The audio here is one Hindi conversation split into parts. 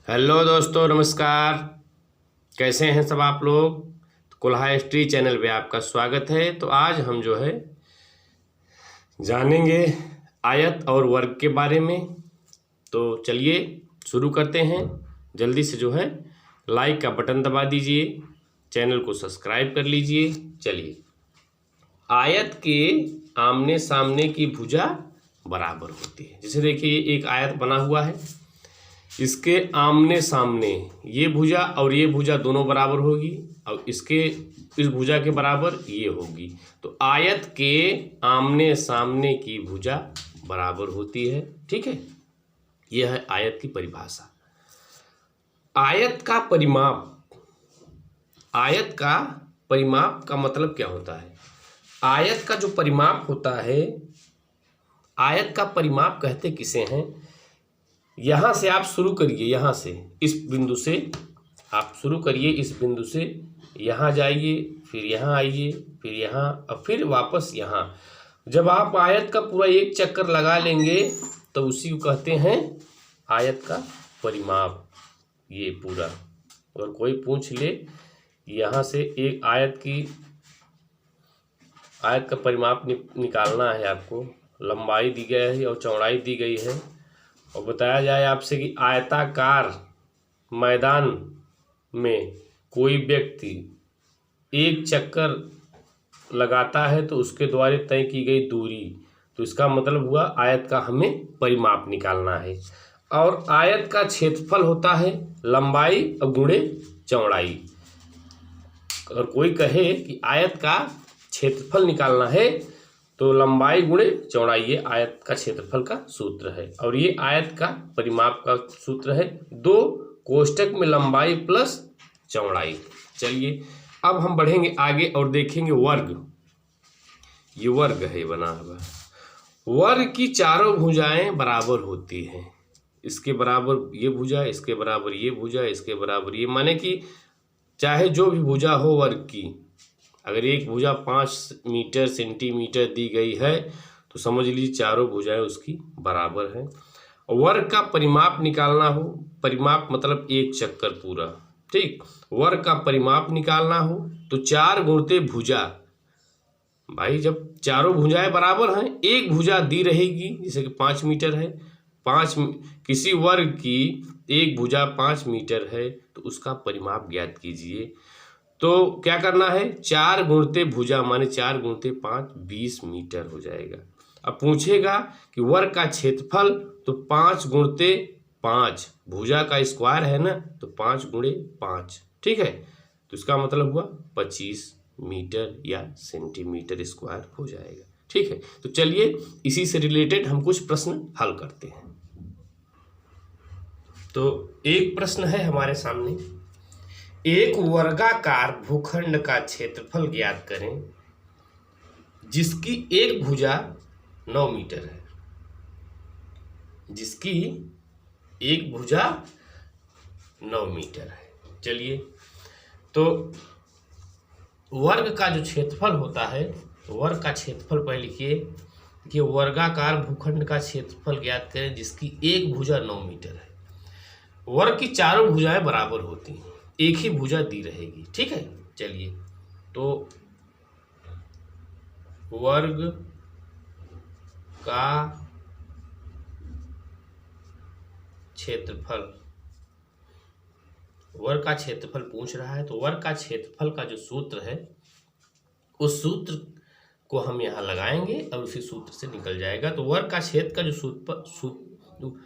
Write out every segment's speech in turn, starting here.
हेलो दोस्तों, नमस्कार। कैसे हैं सब आप लोग। कुल्हा हिस्ट्री चैनल पे आपका स्वागत है। तो आज हम जो है जानेंगे आयत और वर्ग के बारे में। तो चलिए शुरू करते हैं। जल्दी से जो है लाइक का बटन दबा दीजिए, चैनल को सब्सक्राइब कर लीजिए। चलिए, आयत के आमने सामने की भुजा बराबर होती है। जैसे देखिए एक आयत बना हुआ है, इसके आमने सामने ये भुजा और ये भुजा दोनों बराबर होगी और इसके इस भुजा के बराबर ये होगी। तो आयत के आमने सामने की भुजा बराबर होती है। ठीक है, यह है आयत की परिभाषा। आयत का परिमाप, आयत का परिमाप का मतलब क्या होता है। आयत का जो परिमाप होता है, आयत का परिमाप कहते किसे हैं। यहाँ से आप शुरू करिए, यहाँ से इस बिंदु से आप शुरू करिए, इस बिंदु से यहाँ जाइए, फिर यहाँ आइए, फिर यहाँ और फिर वापस यहाँ। जब आप आयत का पूरा एक चक्कर लगा लेंगे तो उसी को कहते हैं आयत का परिमाप। ये पूरा अगर कोई पूछ ले यहाँ से एक आयत का परिमाप निकालना है आपको, लंबाई दी गई है और चौड़ाई दी गई है, और बताया जाए आपसे कि आयताकार मैदान में कोई व्यक्ति एक चक्कर लगाता है तो उसके द्वारा तय की गई दूरी, तो इसका मतलब हुआ आयत का हमें परिमाप निकालना है। और आयत का क्षेत्रफल होता है लंबाई और गुणे चौड़ाई। अगर कोई कहे कि आयत का क्षेत्रफल निकालना है तो लंबाई गुणे चौड़ाई, ये आयत का क्षेत्रफल का सूत्र है। और ये आयत का परिमाप का सूत्र है, 2 कोष्टक में लंबाई प्लस चौड़ाई। चलिए अब हम बढ़ेंगे आगे और देखेंगे वर्ग। ये वर्ग है बना हुआ। वर्ग की चारों भुजाएं बराबर होती हैं। इसके बराबर ये भुजा, इसके बराबर ये भुजा, इसके बराबर ये, माने कि चाहे जो भी भुजा हो वर्ग की, अगर एक भुजा 5 मीटर सेंटीमीटर दी गई है तो समझ लीजिए चारों भुजाएं उसकी बराबर हैं। वर्ग का परिमाप निकालना हो, परिमाप मतलब एक चक्कर पूरा, ठीक। वर्ग का परिमाप निकालना हो तो 4 गुणित भुजा। भाई जब चारों भुजाएं बराबर हैं, एक भुजा दी रहेगी, जैसे कि 5 मीटर है, किसी वर्ग की एक भुजा 5 मीटर है तो उसका परिमाप ज्ञात कीजिए। तो क्या करना है, 4 गुणित भुजा माने 4 गुणित 5 20 मीटर हो जाएगा। अब पूछेगा कि वर्ग का क्षेत्रफल, तो 5 गुणित 5, भुजा का स्क्वायर है ना, तो 5 गुणे 5, ठीक है। तो इसका मतलब हुआ 25 मीटर या सेंटीमीटर स्क्वायर हो जाएगा। ठीक है, तो चलिए इसी से रिलेटेड हम कुछ प्रश्न हल करते हैं। तो एक प्रश्न है हमारे सामने, एक वर्गाकार भूखंड का क्षेत्रफल ज्ञात करें जिसकी एक भुजा 9 मीटर है। जिसकी एक भुजा 9 मीटर है। चलिए, तो वर्ग का जो क्षेत्रफल होता है, वर्ग का क्षेत्रफल पहले लिखिए कि वर्गाकार भूखंड का क्षेत्रफल ज्ञात करें जिसकी एक भुजा 9 मीटर है। वर्ग की चारों भुजाएं बराबर होती हैं, एक ही भुजा दी रहेगी, ठीक है। चलिए, तो वर्ग का क्षेत्रफल, वर्ग का क्षेत्रफल पूछ रहा है, तो वर्ग का क्षेत्रफल का जो सूत्र है उस सूत्र को हम यहाँ लगाएंगे और उसी सूत्र से निकल जाएगा। तो वर्ग का क्षेत्र का जो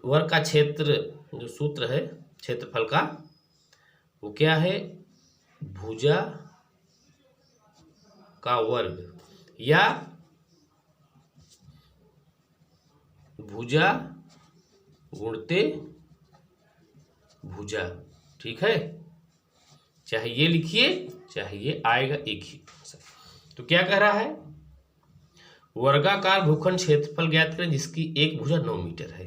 वर्ग का क्षेत्र जो सूत्र है क्षेत्रफल का, वो क्या है, भुजा का वर्ग या भुजा गुणते भुजा, ठीक है। चाहे ये लिखिए चाहे ये, आएगा एक ही। तो क्या कह रहा है, वर्गाकार भूखंड क्षेत्रफल ज्ञात करें जिसकी एक भुजा 9 मीटर है।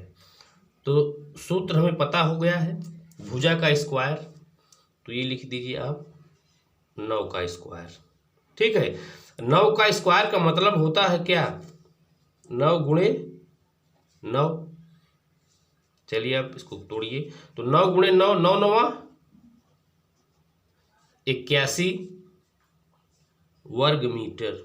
तो सूत्र हमें पता हो गया है, भुजा का स्क्वायर, तो ये लिख दीजिए आप 9 का स्क्वायर, ठीक है। 9 का स्क्वायर का मतलब होता है क्या, 9 गुणे 9, चलिए आप इसको तोड़िए। तो 9 गुणे 9, 9 9 81 वर्ग मीटर।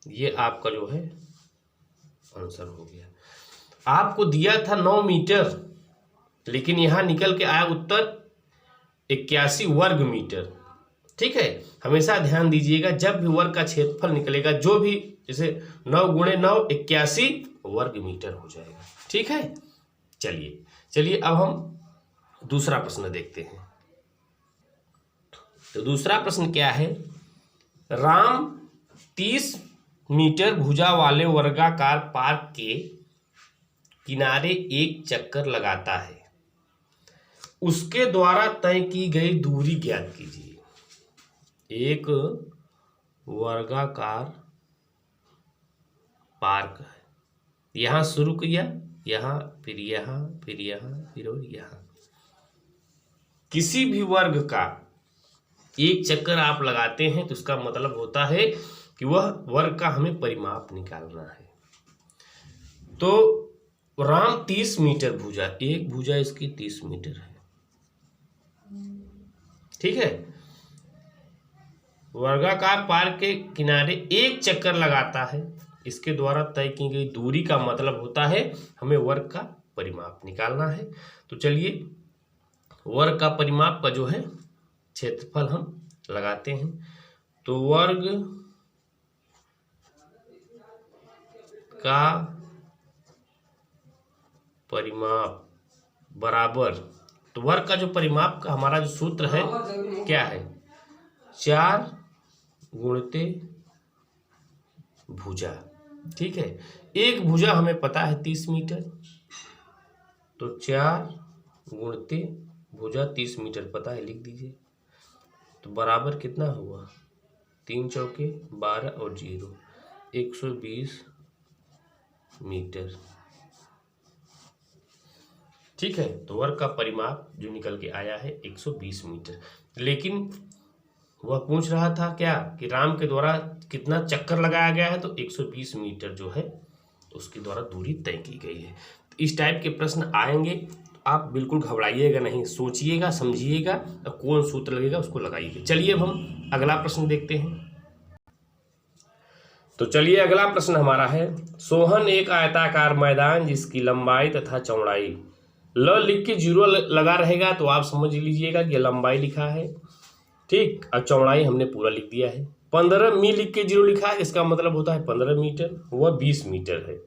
ये आपका जो है आंसर हो गया। आपको दिया था 9 मीटर, लेकिन यहां निकल के आया उत्तर 81 वर्ग मीटर। ठीक है, हमेशा ध्यान दीजिएगा जब भी वर्ग का क्षेत्रफल निकलेगा, जो भी जैसे 9 गुणे 9 81 वर्ग मीटर हो जाएगा। ठीक है, चलिए चलिए अब हम दूसरा प्रश्न देखते हैं। तो दूसरा प्रश्न क्या है? राम 30 मीटर भुजा वाले वर्गाकार पार्क के किनारे एक चक्कर लगाता है, उसके द्वारा तय की गई दूरी ज्ञात कीजिए। एक वर्गाकार पार्क है, यहां शुरू किया, यहां फिर यहां फिर यहां फिर और यहां। किसी भी वर्ग का एक चक्कर आप लगाते हैं तो उसका मतलब होता है कि वह वर्ग का हमें परिमाप निकालना है। तो राम 30 मीटर भुजा, एक भुजा इसकी 30 मीटर है। ठीक है, वर्गाकार पार्क के किनारे एक चक्कर लगाता है, इसके द्वारा तय की गई दूरी का मतलब होता है हमें वर्ग का परिमाप निकालना है। तो चलिए वर्ग का परिमाप का जो है क्षेत्रफल हम लगाते हैं। तो वर्ग का परिमाप बराबर, तो वर्ग का जो परिमाप का हमारा जो सूत्र है क्या है? 4 गुणित भुजा। ठीक है, एक भुजा हमें पता है 30 मीटर, तो 4 गुणित भुजा 30 मीटर पता है, लिख दीजिए। तो बराबर कितना हुआ? 3 चौके 12 और 0 120 मीटर। ठीक है, तो वर्ग का परिमाप जो निकल के आया है 120 मीटर। लेकिन वह पूछ रहा था क्या कि राम के द्वारा कितना चक्कर लगाया गया है, तो 120 मीटर जो है उसके द्वारा दूरी तय की गई है। तो इस टाइप के प्रश्न आएंगे तो आप बिल्कुल घबराइएगा नहीं, सोचिएगा, समझिएगा और कौन सूत्र लगेगा उसको लगाइएगा। चलिए अब हम अगला प्रश्न देखते हैं। तो चलिए अगला प्रश्न हमारा है, सोहन एक आयताकार मैदान जिसकी लंबाई तथा चौड़ाई, ल लिख के 0 लगा रहेगा तो आप समझ लीजिएगा कि लंबाई लिखा है। ठीक, और चौड़ाई हमने पूरा लिख दिया है। 15 मी लिख के 0 लिखा है, इसका मतलब होता है 15 मीटर, वह 20 मीटर है।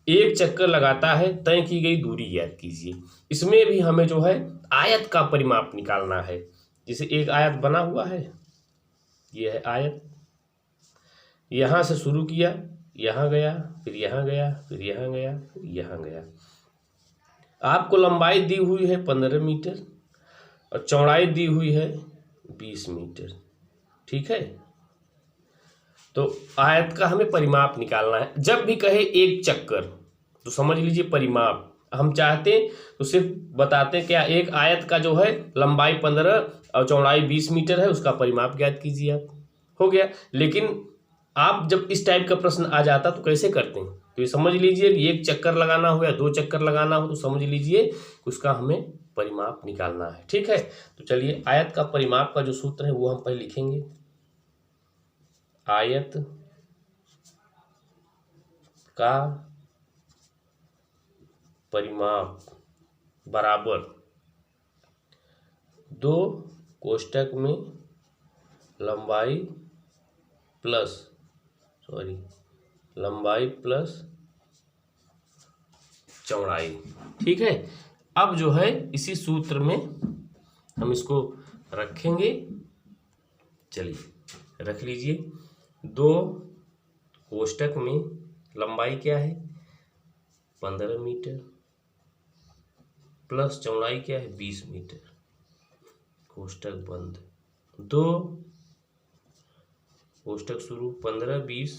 एक चक्कर लगाता है, तय की गई दूरी ज्ञात कीजिए। इसमें भी हमें जो है आयत का परिमाप निकालना है। जैसे एक आयत बना हुआ है, यह है आयत, यहां से शुरू किया, यहां गया, फिर यहां गया, फिर यहां गया, फिर यहां गया। आपको लंबाई दी हुई है 15 मीटर और चौड़ाई दी हुई है 20 मीटर। ठीक है, तो आयत का हमें परिमाप निकालना है। जब भी कहे एक चक्कर तो समझ लीजिए परिमाप। हम चाहते हैं तो सिर्फ बताते हैं क्या, एक आयत का जो है लंबाई 15 और चौड़ाई 20 मीटर है, उसका परिमाप ज्ञात कीजिए आप, हो गया। लेकिन आप जब इस टाइप का प्रश्न आ जाता तो कैसे करते हैं? तो ये समझ लीजिए कि एक चक्कर लगाना हो या 2 चक्कर लगाना हो तो समझ लीजिए कि उसका हमें परिमाप निकालना है। ठीक है, तो चलिए आयत का परिमाप का जो सूत्र है वो हम पहले लिखेंगे। आयत का परिमाप बराबर 2 कोष्टक में लंबाई प्लस चौड़ाई। ठीक है, अब जो है इसी सूत्र में हम इसको रखेंगे। चलिए रख लीजिए, 2 कोष्टक में लंबाई क्या है 15 मीटर प्लस चौड़ाई क्या है 20 मीटर, कोष्टक बंद। 2 कोष्टक शुरू, 15 20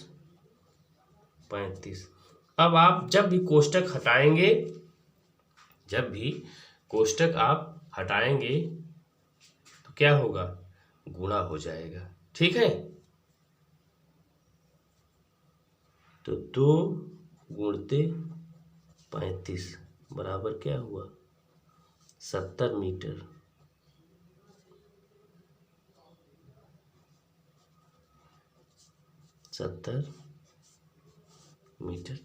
35। अब आप जब भी कोष्टक हटाएंगे, जब भी कोष्टक आप हटाएंगे तो क्या होगा, गुणा हो जाएगा। ठीक है, तो 2 गुणते 35 बराबर क्या हुआ 70 मीटर। 70 मीटर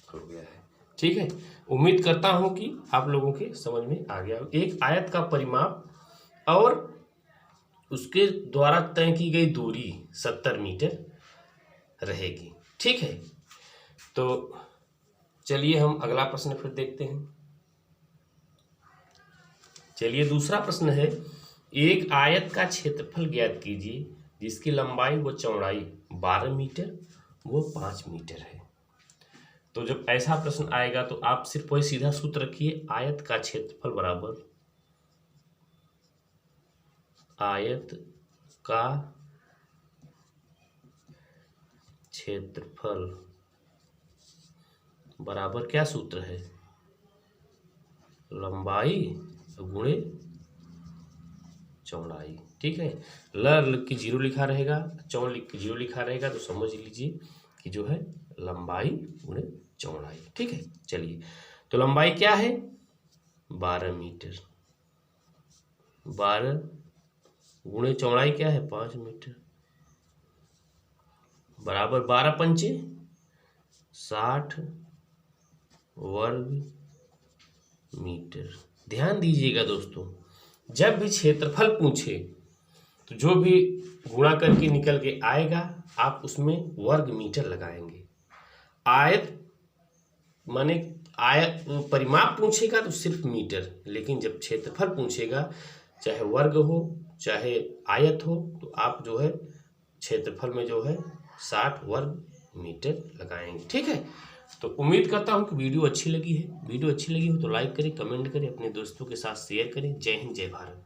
हो गया है। ठीक है, उम्मीद करता हूं कि आप लोगों के समझ में आ गया। एक आयत का परिमाप और उसके द्वारा तय की गई दूरी 70 मीटर रहेगी। ठीक है, तो चलिए हम अगला प्रश्न फिर देखते हैं। चलिए दूसरा प्रश्न है, एक आयत का क्षेत्रफल ज्ञात कीजिए जिसकी लंबाई व चौड़ाई 12 मीटर व 5 मीटर है। तो जब ऐसा प्रश्न आएगा तो आप सिर्फ वही सीधा सूत्र रखिए, आयत का क्षेत्रफल बराबर आयत का क्षेत्रफल बराबर क्या सूत्र है, लंबाई गुणे चौड़ाई। ठीक है, ल लिख के 0 लिखा रहेगा, चौड़ लिख के 0 लिखा रहेगा, तो समझ लीजिए कि जो है लंबाई गुणे चौड़ाई। ठीक है, चलिए तो लंबाई क्या है 12 मीटर, 12 गुणे चौड़ाई क्या है 5 मीटर, बराबर 12 पंचे 60 वर्ग मीटर। ध्यान दीजिएगा दोस्तों, जब भी क्षेत्रफल पूछे तो जो भी गुणा करके निकल के आएगा आप उसमें वर्ग मीटर लगाएंगे। आयत माने आयत परिमाप पूछेगा तो सिर्फ मीटर, लेकिन जब क्षेत्रफल पूछेगा चाहे वर्ग हो चाहे आयत हो तो आप जो है क्षेत्रफल में जो है 60 वर्ग मीटर लगाएंगे। ठीक है, तो उम्मीद करता हूं कि वीडियो अच्छी लगी है। वीडियो अच्छी लगी हो तो लाइक करें, कमेंट करें, अपने दोस्तों के साथ शेयर करें। जय हिंद, जय भारत।